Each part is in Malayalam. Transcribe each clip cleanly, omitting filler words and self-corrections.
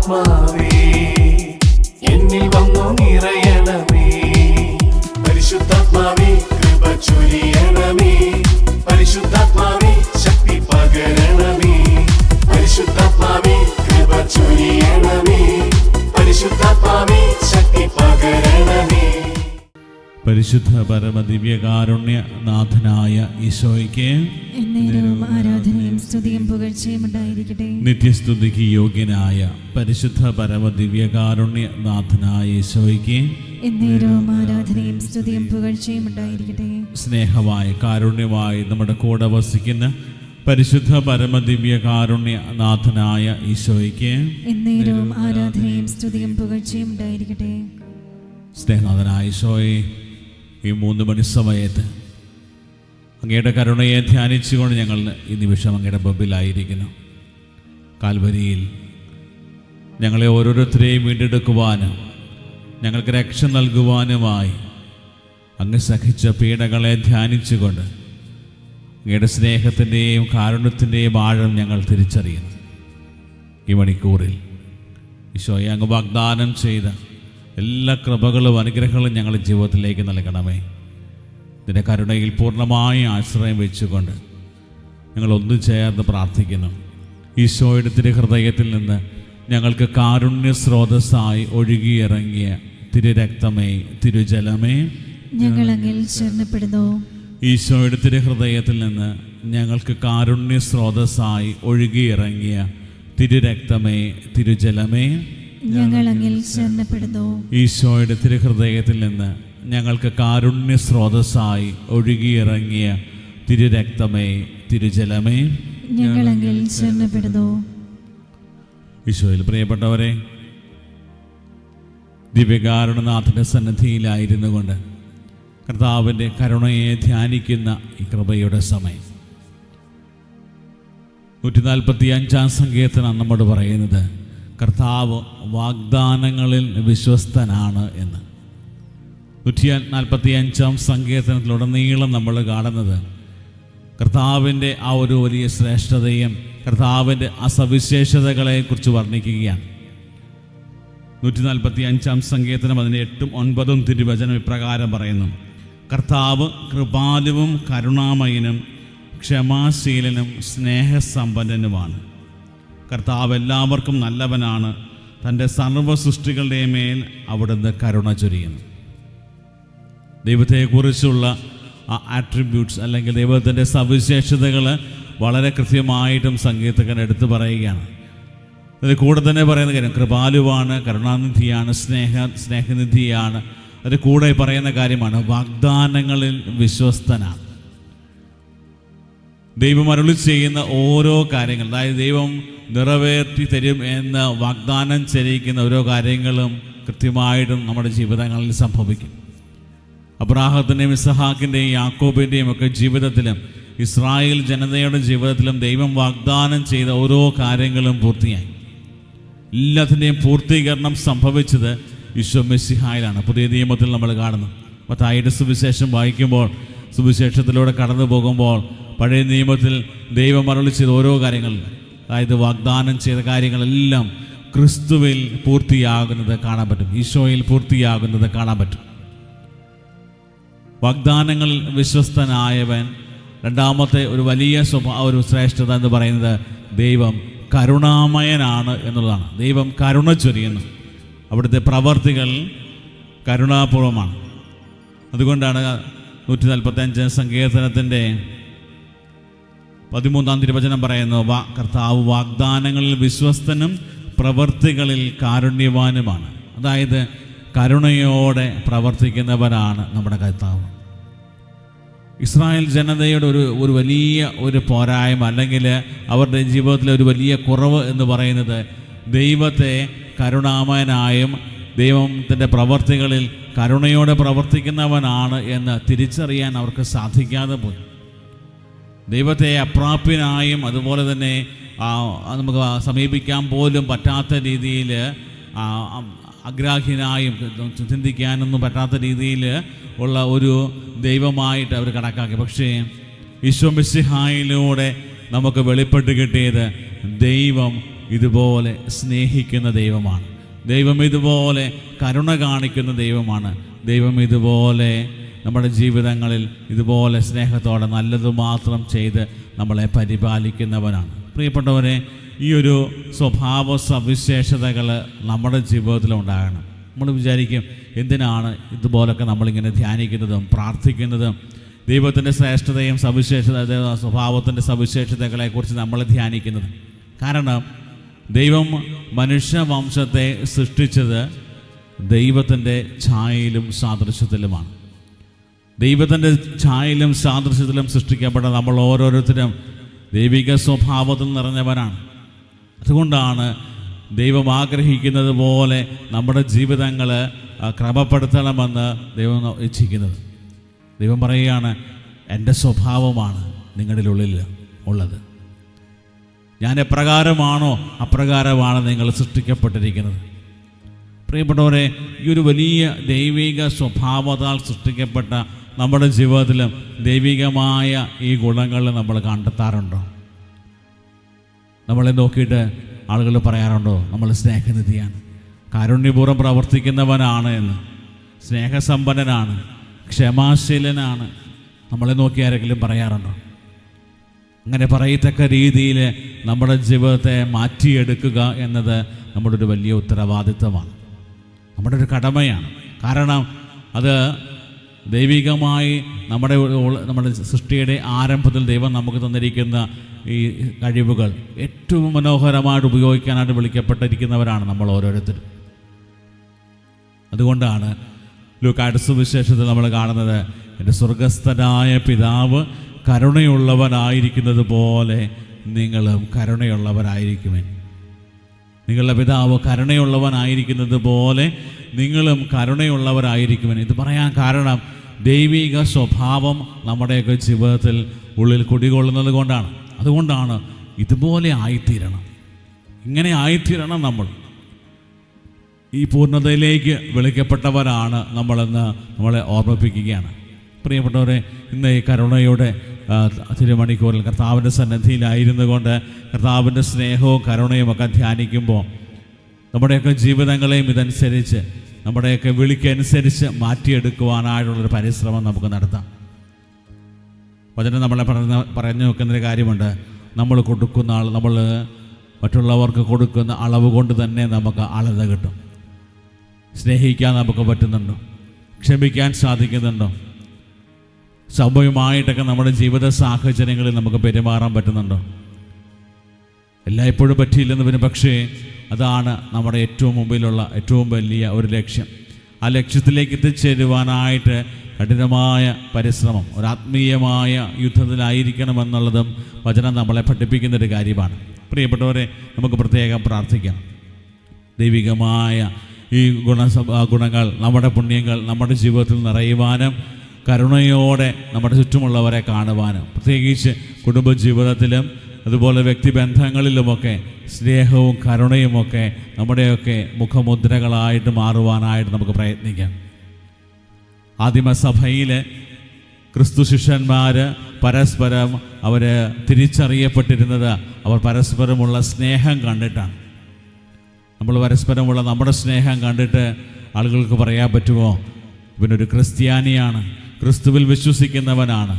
പരിശുദ്ധാത്മാവേ എന്നിൽ വന്നു നിറയണമേ. പരിശുദ്ധാത്മാവേ കൃപ ചൊരിയണമേ. പരിശുദ്ധാത്മാവേ ശക്തി പകരണമേ. പരിശുദ്ധാത്മാവേ കൃപ ചൊരിയണമേ. പരിശുദ്ധാത്മാവേ ശക്തി പകരണമേ. പരിശുദ്ധ പരമദിവ്യകാരുണ്യ നാഥനായ ഈശോയ്ക്ക് ആരാധനയും സ്തുതിയും പുകഴ്ചയും ഉണ്ടായിരിക്കട്ടെ. നിത്യസ്തുതിക്ക് യോഗ്യനായ പരിശുദ്ധ പരമദിവ്യകാരുണ്യ നാഥനായ ഈശോയ്ക്ക് ആരാധനയും സ്തുതിയും പുകഴ്ചയും ഉണ്ടായിരിക്കട്ടെ. സ്നേഹമായി കാരുണ്യമായി നമ്മുടെ കൂടെ വസിക്കുന്ന പരിശുദ്ധ പരമദിവ്യകാരുണ്യ നാഥനായ ഈശോയ്ക്ക് ആരാധനയും സ്തുതിയും പുകഴ്ചയും ഉണ്ടായിരിക്കട്ടെ. സ്നേഹനാഥനായ ഈശോയെ, ഈ 3 മണി സമയത്ത് അങ്ങയുടെ കരുണയെ ധ്യാനിച്ചുകൊണ്ട് ഞങ്ങൾ ഈ നിമിഷം അങ്ങയുടെ മുമ്പിലായിരിക്കുന്നു. കാൽവരിയിൽ ഞങ്ങളെ ഓരോരുത്തരെയും വീണ്ടെടുക്കുവാനും ഞങ്ങൾക്ക് രക്ഷ നൽകുവാനുമായി അങ്ങ് സഹിച്ച പീഡകളെ ധ്യാനിച്ചുകൊണ്ട് അങ്ങയുടെ സ്നേഹത്തിൻ്റെയും കാരുണ്യത്തിൻ്റെയും ആഴം ഞങ്ങൾ തിരിച്ചറിയുന്നു. ഈ മണിക്കൂറിൽ ഈശോയെ അങ്ങ് വാഗ്ദാനം ചെയ്ത എല്ലാ കൃപകളും അനുഗ്രഹങ്ങളും ഞങ്ങളുടെ ജീവിതത്തിലേക്ക് നൽകണമേ. നിന്റെ കരുണയിൽ പൂർണ്ണമായി ആശ്രയം വെച്ചുകൊണ്ട് ഞങ്ങൾ ഒന്നു ചേർന്ന് പ്രാർത്ഥിക്കുന്നു. ഈശോയുടെ തിരുഹൃദയത്തിൽ നിന്ന് ഞങ്ങൾക്ക് കാരുണ്യ സ്രോതസ്സായി ഒഴുകിയിറങ്ങിയ തിരുരക്തമേ, തിരുജലമേ, ഞങ്ങൾ അങ്ങിൽ ശരണപ്പെടുന്നു. ഈശോയുടെ തിരുഹൃദയത്തിൽ നിന്ന് ഞങ്ങൾക്ക് കാരുണ്യ സ്രോതസ്സായി ഒഴുകിയിറങ്ങിയ തിരുരക്തമേ, തിരുജലമേ, ഞങ്ങൾ അങ്ങിൽ ശരണപ്പെടുന്നു. ഈശോയുടെ തിരുഹൃദയത്തിൽ നിന്ന് ഞങ്ങൾക്ക് കാരുണ്യ സ്രോതസ്സായി ഒഴുകിയിറങ്ങിയ തിരുരക്തമേ, തിരുജലമേ, ഞങ്ങൾ അങ്ങിൽ ശരണപ്പെടുന്നു. ഈശോയിൽ പ്രിയപ്പെട്ടവരെ, ദിവ്യകാരുണ്യനാഥന്റെ സന്നിധിയിലായിരുന്നു കൊണ്ട് കർത്താവിൻ്റെ കരുണയെ ധ്യാനിക്കുന്ന ഈ കൃപയുടെ സമയം 145-ാം സങ്കീർത്തനം നമ്മോട് പറയുന്നത് കർത്താവ് വാഗ്ദാനങ്ങളിൽ വിശ്വസ്തനാണ് എന്ന്. 145-ാം സങ്കീർത്തനത്തിലുടനീളം നമ്മൾ കാണുന്നത് കർത്താവിൻ്റെ ആ ഒരു വലിയ ശ്രേഷ്ഠതയും കർത്താവിൻ്റെ അസവിശേഷതകളെക്കുറിച്ച് വർണ്ണിക്കുകയാണ്. 145-ാം സങ്കീർത്തനം അതിൻ്റെ 8ഉം 9ഉം തിരുവചനം ഇപ്രകാരം പറയുന്നു: കർത്താവ് കൃപാലുവും കരുണാമയനും ക്ഷമാശീലനും സ്നേഹസമ്പന്നനുമാണ്. കർത്താവ് എല്ലാവർക്കും നല്ലവനാണ്. തൻ്റെ സർവ്വ സൃഷ്ടികളുടെ മേൽ അവിടുന്ന് കരുണ ചൊരിയുന്നു. ദൈവത്തെക്കുറിച്ചുള്ള ആ ആട്രിബ്യൂട്ട്സ് അല്ലെങ്കിൽ ദൈവത്തിൻ്റെ സവിശേഷതകൾ വളരെ കൃത്യമായിട്ടും സങ്കീർത്തകൻ എടുത്തു പറയുകയാണ്. അതിൽ കൂടെ തന്നെ പറയുന്ന കാര്യം കൃപാലുവാണ്, കരുണാനിധിയാണ്, സ്നേഹനിധിയാണ്. അതിൽ കൂടെ പറയുന്ന കാര്യമാണ് വാഗ്ദാനങ്ങളിൽ വിശ്വസ്തനാണ്. ദൈവം അരുളി ചെയ്യുന്ന ഓരോ കാര്യങ്ങൾ, അതായത് ദൈവം നിറവേറ്റി തരും എന്ന് വാഗ്ദാനം ചെയ്യിക്കുന്ന ഓരോ കാര്യങ്ങളും കൃത്യമായിട്ടും നമ്മുടെ ജീവിതങ്ങളിൽ സംഭവിക്കും. അബ്രാഹത്തിൻ്റെയും ഇസഹാക്കിൻ്റെയും യാക്കോബിൻ്റെയും ഒക്കെ ജീവിതത്തിലും ഇസ്രായേൽ ജനതയുടെ ജീവിതത്തിലും ദൈവം വാഗ്ദാനം ചെയ്ത ഓരോ കാര്യങ്ങളും പൂർത്തിയായി. എല്ലാത്തിൻ്റെയും പൂർത്തീകരണം സംഭവിച്ചത് ഈശോ മിശിഹായിലാണ്. പുതിയ നിയമത്തിൽ നമ്മൾ കാണുന്നു. മത്തായിയുടെ സുവിശേഷം വായിക്കുമ്പോൾ, സുവിശേഷത്തിലൂടെ കടന്നു പോകുമ്പോൾ പഴയ നിയമത്തിൽ ദൈവം അരുളി ചെയ്ത ഓരോ കാര്യങ്ങൾ, അതായത് വാഗ്ദാനം ചെയ്ത കാര്യങ്ങളെല്ലാം ക്രിസ്തുവിൽ പൂർത്തിയാകുന്നത് കാണാൻ പറ്റും. ഈശോയിൽ പൂർത്തിയാകുന്നത് കാണാൻ പറ്റും. വാഗ്ദാനങ്ങളിൽ വിശ്വസ്തനായവൻ രണ്ടാമത്തെ ഒരു വലിയ ഒരു ശ്രേഷ്ഠത എന്ന് പറയുന്നത് ദൈവം കരുണാമയനാണ് എന്നുള്ളതാണ്. ദൈവം കരുണ ചൊരിയുന്നു. അവിടുത്തെ പ്രവർത്തികൾ കരുണാപൂർവമാണ്. അതുകൊണ്ടാണ് 145 സങ്കീർത്തനത്തിൻ്റെ 13-ാം തിരുവചനം പറയുന്നു: കർത്താവ് വാഗ്ദാനങ്ങളിൽ വിശ്വസ്തനും പ്രവർത്തികളിൽ കാരുണ്യവാനുമാണ്. അതായത് കരുണയോടെ പ്രവർത്തിക്കുന്നവരാണ് നമ്മുടെ കർത്താവ്. ഇസ്രായേൽ ജനതയുടെ ഒരു വലിയ പോരായ്മ അല്ലെങ്കിൽ അവരുടെ ജീവിതത്തിലെ ഒരു വലിയ കുറവ് എന്ന് പറയുന്നത് ദൈവത്തെ കരുണാമയനായും ദൈവത്തിൻ്റെ പ്രവർത്തികളിൽ കരുണയോടെ പ്രവർത്തിക്കുന്നവനാണ് എന്ന് തിരിച്ചറിയാൻ അവർക്ക് സാധിക്കാതെ പോയി. ദൈവത്തെ അപ്രാപ്യനായും അതുപോലെ തന്നെ നമുക്ക് സമീപിക്കാൻ പോലും പറ്റാത്ത രീതിയിൽ അഗ്രാഹ്യനായും ചിന്തിക്കാനൊന്നും പറ്റാത്ത രീതിയിൽ ഉള്ള ഒരു ദൈവമായിട്ട് അവർ കണക്കാക്കി. പക്ഷേ ഈശോ മിശിഹായിലൂടെ നമുക്ക് വെളിപ്പെട്ട് കിട്ടിയത് ദൈവം ഇതുപോലെ സ്നേഹിക്കുന്ന ദൈവമാണ്. ദൈവം ഇതുപോലെ കരുണ കാണിക്കുന്ന ദൈവമാണ്. ദൈവം ഇതുപോലെ നമ്മുടെ ജീവിതങ്ങളിൽ ഇതുപോലെ സ്നേഹത്തോടെ നല്ലത് മാത്രം ചെയ്ത് നമ്മളെ പരിപാലിക്കുന്നവനാണ്. പ്രിയപ്പെട്ടവരെ, ഈ ഒരു സ്വഭാവ സവിശേഷതകൾ നമ്മുടെ ജീവിതത്തിലുണ്ടാകണം. നമ്മൾ വിചാരിക്കും, എന്തിനാണ് ഇതുപോലൊക്കെ നമ്മളിങ്ങനെ ധ്യാനിക്കുന്നതും പ്രാർത്ഥിക്കുന്നതും? ദൈവത്തിൻ്റെ ശ്രേഷ്ഠതയും സ്വഭാവത്തിൻ്റെ സവിശേഷതകളെക്കുറിച്ച് നമ്മൾ ധ്യാനിക്കുന്നത്. കാരണം ദൈവം മനുഷ്യവംശത്തെ സൃഷ്ടിച്ചത് ദൈവത്തിൻ്റെ ഛായയിലും സാദൃശ്യത്തിലുമാണ്. ദൈവത്തിൻ്റെ ഛായയിലും സാദൃശ്യത്തിലും സൃഷ്ടിക്കപ്പെട്ട നമ്മൾ ഓരോരുത്തരും ദൈവിക സ്വഭാവത്തിൽ നിറഞ്ഞവരാണ്. അതുകൊണ്ടാണ് ദൈവം ആഗ്രഹിക്കുന്നത് പോലെ നമ്മുടെ ജീവിതങ്ങൾ ക്രമപ്പെടുത്തണമെന്ന് ദൈവം ഇച്ഛിക്കുന്നത്. ദൈവം പറയുകയാണ്, എൻ്റെ സ്വഭാവമാണ് നിങ്ങളുടെ ഉള്ളിൽ ഉള്ളത്. ഞാൻ എപ്രകാരമാണോ അപ്രകാരമാണ് നിങ്ങൾ സൃഷ്ടിക്കപ്പെട്ടിരിക്കുന്നത്. പ്രിയപ്പെട്ടവരെ, ഈ ഒരു വലിയ ദൈവിക സ്വഭാവത്താൽ സൃഷ്ടിക്കപ്പെട്ട നമ്മുടെ ജീവിതത്തിലും ദൈവികമായ ഈ ഗുണങ്ങൾ നമ്മൾ കണ്ടെത്താറുണ്ടോ? നമ്മളെ നോക്കിയിട്ട് ആളുകൾ പറയാറുണ്ടോ, നമ്മൾ സ്നേഹനിധിയാണ്, കാരുണ്യപൂർവ്വം പ്രവർത്തിക്കുന്നവനാണ് എന്ന്, സ്നേഹസമ്പന്നനാണ്, ക്ഷമാശീലനാണ്? നമ്മളെ നോക്കി ആരെങ്കിലും പറയാറുണ്ടോ? അങ്ങനെ പറയത്തക്ക രീതിയിൽ നമ്മുടെ ജീവിതത്തെ മാറ്റിയെടുക്കുക എന്നത് നമ്മുടെ ഒരു വലിയ ഉത്തരവാദിത്തമാണ്, നമ്മുടെ ഒരു കടമയാണ്. കാരണം അത് ദൈവികമായി നമ്മുടെ സൃഷ്ടിയുടെ ആരംഭത്തിൽ ദൈവം നമുക്ക് തന്നിരിക്കുന്ന ഈ കഴിവുകൾ ഏറ്റവും മനോഹരമായിട്ട് ഉപയോഗിക്കാനായിട്ട് വിളിക്കപ്പെട്ടിരിക്കുന്നവരാണ് നമ്മൾ ഓരോരുത്തരും. അതുകൊണ്ടാണ് ലൂക്കായുടെ സുവിശേഷത്തിൽ നമ്മൾ കാണുന്നത്, എൻ്റെ സ്വർഗസ്ഥനായ പിതാവ് കരുണയുള്ളവനായിരിക്കുന്നത് പോലെ നിങ്ങളും കരുണയുള്ളവരായിരിക്കുമെൻ. നിങ്ങളുടെ പിതാവ് കരുണയുള്ളവനായിരിക്കുന്നത് പോലെ നിങ്ങളും കരുണയുള്ളവരായിരിക്കുമെൻ. ഇത് പറയാൻ കാരണം ദൈവിക സ്വഭാവം നമ്മുടെയൊക്കെ ജീവിതത്തിൽ ഉള്ളിൽ കുടികൊള്ളുന്നത് കൊണ്ടാണ്. അതുകൊണ്ടാണ് ഇതുപോലെ ആയിത്തീരണം, ഇങ്ങനെ ആയിത്തീരണം. ഈ പൂർണ്ണതയിലേക്ക് വിളിക്കപ്പെട്ടവരാണ് നമ്മളെന്ന് നമ്മളെ ഓർമ്മിപ്പിക്കുകയാണ്. പ്രിയപ്പെട്ടവരെ, ഇന്ന് ഈ കരുണയുടെ തിരുമണിക്കൂറിൽ കർത്താവിൻ്റെ സന്നിധിയിലായിരുന്നു കൊണ്ട് കർത്താവിൻ്റെ സ്നേഹവും കരുണയും ഒക്കെ ധ്യാനിക്കുമ്പോൾ നമ്മുടെയൊക്കെ ജീവിതങ്ങളെയും ഇതനുസരിച്ച് നമ്മുടെയൊക്കെ വിളിക്കനുസരിച്ച് മാറ്റിയെടുക്കുവാനായിട്ടുള്ളൊരു പരിശ്രമം നമുക്ക് നടത്താം. വചനം നമ്മളെ പറഞ്ഞു വെക്കുന്നൊരു കാര്യമുണ്ട്, നമ്മൾ കൊടുക്കുന്ന നമ്മൾ മറ്റുള്ളവർക്ക് കൊടുക്കുന്ന അളവ് കൊണ്ട് തന്നെ നമുക്ക് അളത കിട്ടും. സ്നേഹിക്കാൻ നമുക്ക് പറ്റുന്നുണ്ടോ? ക്ഷമിക്കാൻ സാധിക്കുന്നുണ്ടോ? സൗമ്യമായിട്ടൊക്കെ നമ്മുടെ ജീവിത സാഹചര്യങ്ങളിൽ നമുക്ക് പെരുമാറാൻ പറ്റുന്നുണ്ടോ? എല്ലായ്പ്പോഴും പറ്റിയില്ലെന്ന് വരും, പക്ഷേ അതാണ് നമ്മുടെ ഏറ്റവും മുമ്പിലുള്ള ഏറ്റവും വലിയ ഒരു ലക്ഷ്യം. ആ ലക്ഷ്യത്തിലേക്ക് എത്തിച്ചേരുവാനായിട്ട് കഠിനമായ പരിശ്രമം, ഒരാത്മീയമായ യുദ്ധത്തിലായിരിക്കണമെന്നുള്ളതും വചനം നമ്മളെ പഠിപ്പിക്കുന്നൊരു കാര്യമാണ്. പ്രിയപ്പെട്ടവരെ, നമുക്ക് പ്രത്യേകം പ്രാർത്ഥിക്കാം. ദൈവികമായ ഈ ഗുണങ്ങൾ, നമ്മുടെ പുണ്യങ്ങൾ നമ്മുടെ ജീവിതത്തിൽ നിറയുവാനും കരുണയോടെ നമ്മുടെ ചുറ്റുമുള്ളവരെ കാണുവാനും, പ്രത്യേകിച്ച് കുടുംബജീവിതത്തിലും അതുപോലെ വ്യക്തിബന്ധങ്ങളിലുമൊക്കെ സ്നേഹവും കരുണയുമൊക്കെ നമ്മുടെയൊക്കെ മുഖമുദ്രകളായിട്ട് മാറുവാനായിട്ട് നമുക്ക് പ്രയത്നിക്കാം. ആദിമസഭയിൽ ക്രിസ്തു ശിഷ്യന്മാർ പരസ്പരം അവർ തിരിച്ചറിയപ്പെട്ടിരുന്നത് അവർ പരസ്പരമുള്ള സ്നേഹം കണ്ടിട്ടാണ്. നമ്മൾ പരസ്പരമുള്ള നമ്മുടെ സ്നേഹം കണ്ടിട്ട് ആളുകൾക്ക് പറയാൻ പറ്റുമോ, ഇവനൊരു ക്രിസ്ത്യാനിയാണ്, ക്രിസ്തുവിൽ വിശ്വസിക്കുന്നവനാണ്,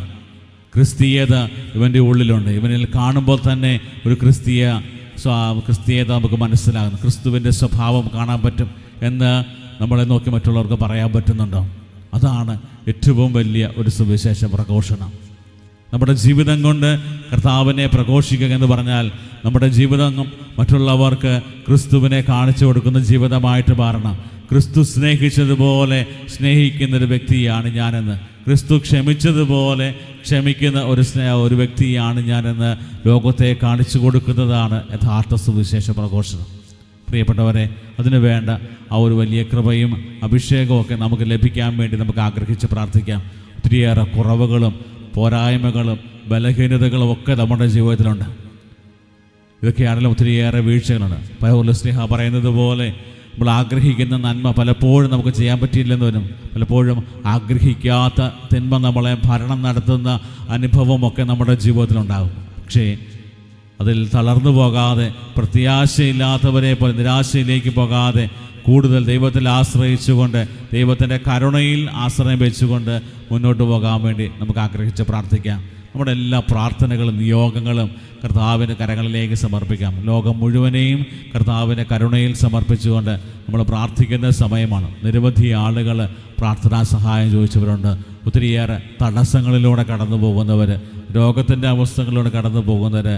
ക്രിസ്തീയത ഇവൻ്റെ ഉള്ളിലുണ്ട്, ഇവനിൽ കാണുമ്പോൾ തന്നെ ഒരു ക്രിസ്തീയത നമുക്ക് മനസ്സിലാകുന്നു, ക്രിസ്തുവിൻ്റെ സ്വഭാവം കാണാൻ പറ്റും എന്ന് നമ്മളെ നോക്കി മറ്റുള്ളവർക്ക് പറയാൻ പറ്റുന്നുണ്ടോ? അതാണ് ഏറ്റവും വലിയ ഒരു സുവിശേഷ പ്രഘോഷണം. നമ്മുടെ ജീവിതം കൊണ്ട് കർത്താവിനെ പ്രഘോഷിക്കുക എന്ന് പറഞ്ഞാൽ നമ്മുടെ ജീവിതം മറ്റുള്ളവർക്ക് ക്രിസ്തുവിനെ കാണിച്ചു കൊടുക്കുന്ന ജീവിതമായിട്ട് മാറണം. ക്രിസ്തു സ്നേഹിച്ചതുപോലെ സ്നേഹിക്കുന്നൊരു വ്യക്തിയാണ് ഞാനെന്ന്, ക്രിസ്തു ക്ഷമിച്ചതുപോലെ ക്ഷമിക്കുന്ന ഒരു വ്യക്തിയാണ് ഞാനെന്ന് ലോകത്തെ കാണിച്ചു കൊടുക്കുന്നതാണ് യഥാർത്ഥ സുവിശേഷ പ്രഘോഷണം. പ്രിയപ്പെട്ടവരെ, അതിനു വേണ്ട ആ ഒരു വലിയ കൃപയും അഭിഷേകവും ഒക്കെ നമുക്ക് ലഭിക്കാൻ വേണ്ടി നമുക്ക് ആഗ്രഹിച്ച് പ്രാർത്ഥിക്കാം. ഒത്തിരിയേറെ കുറവുകളും പോരായ്മകളും ബലഹീനതകളും ഒക്കെ നമ്മുടെ ജീവിതത്തിലുണ്ട്. ഇതൊക്കെയാണെങ്കിലും ഒത്തിരിയേറെ വീഴ്ചകളുണ്ട്. പൗലോസ് പറയുന്നത് പോലെ നമ്മൾ ആഗ്രഹിക്കുന്ന നന്മ പലപ്പോഴും നമുക്ക് ചെയ്യാൻ പറ്റിയില്ലെന്ന് വരും. പലപ്പോഴും ആഗ്രഹിക്കാത്ത തിന്മ നമ്മളെ ഭരണം നടത്തുന്ന അനുഭവമൊക്കെ നമ്മുടെ ജീവിതത്തിലുണ്ടാകും. പക്ഷേ അതിൽ തളർന്നു പോകാതെ, പ്രത്യാശയില്ലാത്തവരെ പോലെ നിരാശയിലേക്ക് പോകാതെ, കൂടുതൽ ദൈവത്തിൽ ആശ്രയിച്ചുകൊണ്ട്, ദൈവത്തിൻ്റെ കരുണയിൽ ആശ്രയം വെച്ചുകൊണ്ട് മുന്നോട്ട് പോകാൻ വേണ്ടി നമുക്ക് ആഗ്രഹിച്ച് പ്രാർത്ഥിക്കാം. നമ്മുടെ എല്ലാ പ്രാർത്ഥനകളും നിയോഗങ്ങളും കർത്താവിൻ്റെ കരങ്ങളിലേക്ക് സമർപ്പിക്കാം. ലോകം മുഴുവനെയും കർത്താവിൻ്റെ കരുണയിൽ സമർപ്പിച്ചുകൊണ്ട് നമ്മൾ പ്രാർത്ഥിക്കുന്ന സമയമാണ്. നിരവധി ആളുകൾ പ്രാർത്ഥനാ സഹായം ചോദിച്ചവരുണ്ട്. ഒത്തിരിയേറെ തടസ്സങ്ങളിലൂടെ കടന്നു പോകുന്നവർ, രോഗത്തിൻ്റെ അവസ്ഥകളിലൂടെ കടന്നു പോകുന്നവർ,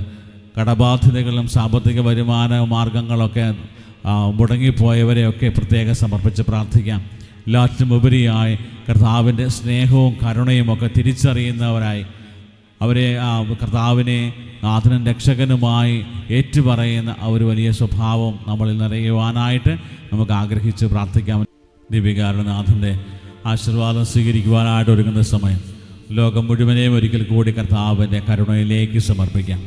കടബാധ്യതകളും സാമ്പത്തിക വരുമാന മാർഗങ്ങളൊക്കെ മുടങ്ങിപ്പോയവരെയൊക്കെ പ്രത്യേകം സമർപ്പിച്ച് പ്രാർത്ഥിക്കാം. എല്ലാറ്റിനും ഉപരിയായി കർത്താവിൻ്റെ സ്നേഹവും കരുണയും ഒക്കെ തിരിച്ചറിയുന്നവരായി, അവരെ കർത്താവിനെ നാഥനും രക്ഷകനുമായി ഏറ്റുപറയുന്ന ഒരു വലിയ സ്വഭാവം നമ്മളിൽ നിറയുവാനായിട്ട് നമുക്ക് ആഗ്രഹിച്ച് പ്രാർത്ഥിക്കാം. ദീപികാരുനാഥൻ്റെ ആശീർവാദം സ്വീകരിക്കുവാനായിട്ട് ഒരുങ്ങുന്ന സമയം ലോകം മുഴുവനെയും ഒരിക്കൽ കൂടി കർത്താവിൻ്റെ കരുണയിലേക്ക് സമർപ്പിക്കാം.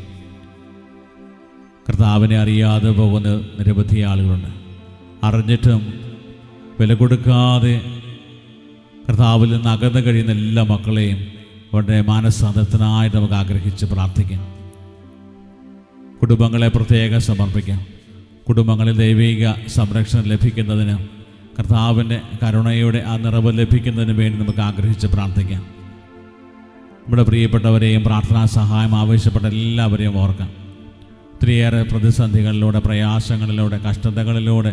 കർത്താവിനെ അറിയാതെ പോകുന്ന നിരവധി ആളുകളുണ്ട്. അറിഞ്ഞിട്ടും വില കൊടുക്കാതെ കർത്താവിൽ നിന്ന് അകന്നു കഴിയുന്ന എല്ലാ മക്കളെയും അവരുടെ മാനസാന്തരത്തിനായിട്ട് നമുക്ക് ആഗ്രഹിച്ച് പ്രാർത്ഥിക്കാം. കുടുംബങ്ങളെ പ്രത്യേകം സമർപ്പിക്കാം. കുടുംബങ്ങളിൽ ദൈവിക സംരക്ഷണം ലഭിക്കുന്നതിന്, കർത്താവിൻ്റെ കരുണയുടെ ആ നിറവ് ലഭിക്കുന്നതിന് വേണ്ടി നമുക്ക് ആഗ്രഹിച്ച് പ്രാർത്ഥിക്കാം. നമ്മുടെ പ്രിയപ്പെട്ടവരെയും പ്രാർത്ഥനാ സഹായം ആവശ്യപ്പെട്ട എല്ലാവരെയും ഓർക്കാം. ഒത്തിരിയേറെ പ്രതിസന്ധികളിലൂടെ, പ്രയാസങ്ങളിലൂടെ, കഷ്ടതകളിലൂടെ,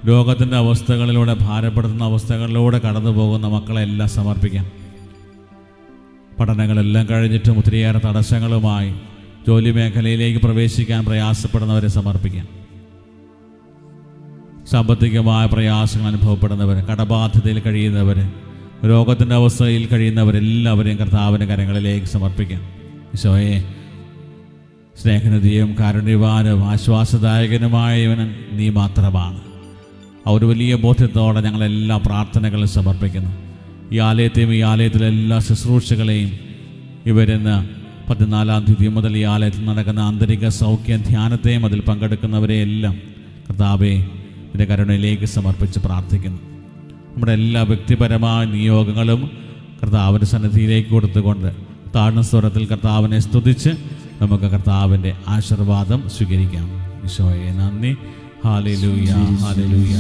രോഗത്തിൻ്റെ അവസ്ഥകളിലൂടെ, ഭാരപ്പെടുത്തുന്ന അവസ്ഥകളിലൂടെ കടന്നു പോകുന്ന മക്കളെല്ലാം സമർപ്പിക്കാം. പഠനങ്ങളെല്ലാം കഴിഞ്ഞിട്ടും ഒത്തിരിയേറെ തടസ്സങ്ങളുമായി ജോലി മേഖലയിലേക്ക് പ്രവേശിക്കാൻ പ്രയാസപ്പെടുന്നവരെ സമർപ്പിക്കാം. സാമ്പത്തികമായ പ്രയാസങ്ങൾ അനുഭവപ്പെടുന്നവർ, കടബാധ്യതയിൽ കഴിയുന്നവർ, രോഗത്തിൻ്റെ അവസ്ഥയിൽ കഴിയുന്നവരെല്ലാവരെയും കർത്താവിൻ്റെ കരങ്ങളിലേക്ക് സമർപ്പിക്കാം. ഈശോയെ, സ്നേഹനിധിയും കാരുണ്യവാനും ആശ്വാസദായകനുമായവൻ നീ മാത്രമാണ്. ആ ഒരു വലിയ ബോധ്യത്തോടെ ഞങ്ങളെല്ലാ പ്രാർത്ഥനകളും സമർപ്പിക്കുന്നു. ഈ ആലയത്തെയും ഈ ആലയത്തിലെ എല്ലാ ശുശ്രൂഷകളെയും ഇവരെന്ന് 14-ാം തീയതി മുതൽ ഈ ആലയത്തിൽ നടക്കുന്ന ആന്തരിക സൗഖ്യ ധ്യാനത്തെയും അതിൽ പങ്കെടുക്കുന്നവരെയെല്ലാം കർത്താവെ നിന്റെ കരുണയിലേക്ക് സമർപ്പിച്ച് പ്രാർത്ഥിക്കുന്നു. നമ്മുടെ എല്ലാ വ്യക്തിപരമായ നിയോഗങ്ങളും കർത്താവിൻ്റെ സന്നിധിയിലേക്ക് കൊടുത്തുകൊണ്ട് താഴ്ന്ന സ്വരത്തിൽ കർത്താവിനെ സ്തുതിച്ച് നമുക്ക് കർത്താവിൻ്റെ ആശീർവാദം സ്വീകരിക്കാം. ഈശോയെ നന്ദി. Hallelujah, hallelujah.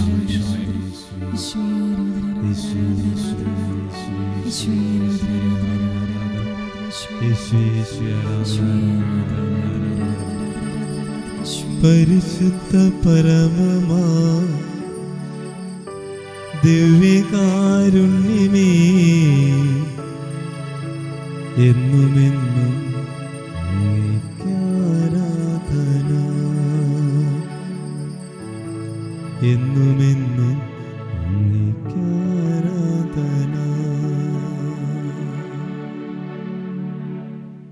പരിശുദ്ധ പരമമാ ദിവ്യകാരുണ്യമേ, എന്നുമെന്നും ആരാധന, എന്നുമെന്നും